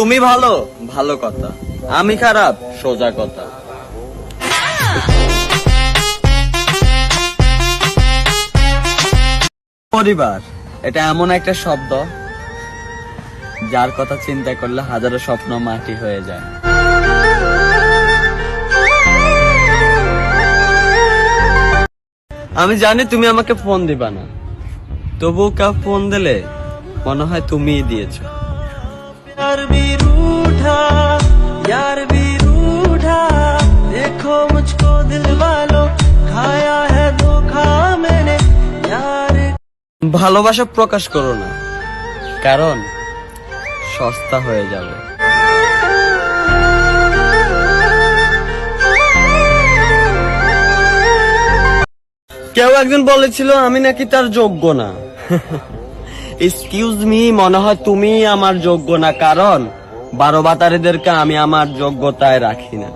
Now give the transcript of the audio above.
তুমি ভালো, ভালো কথা। আমি খারাপ, সোজা কথা। পরিবার এটা এমন একটা শব্দ যার কথা চিন্তা করলে হাজারো স্বপ্ন মাটি হয়ে যায়। আমি জানি তুমি আমাকে ফোন দিবা না, তবু কেউ ফোন দিলে মনে হয় তুমিই দিয়েছো। यार भी रूठा, यार भी रूठा, देखो मुझको दिल वालों, खाया है धोखा मैंने यार। ভালোবাসা প্রকাশ করো না, কারণ সস্তা হয়ে যাবে। কেউ একজন বলেছিল আমি নাকি তার যোগ্য না। এক্সকিউজ মি, মনে হয় তুমি আমার যোগ্য না, কারণ 12 বাতারিদেরকে আমি আমার যোগ্যতায় রাখি না।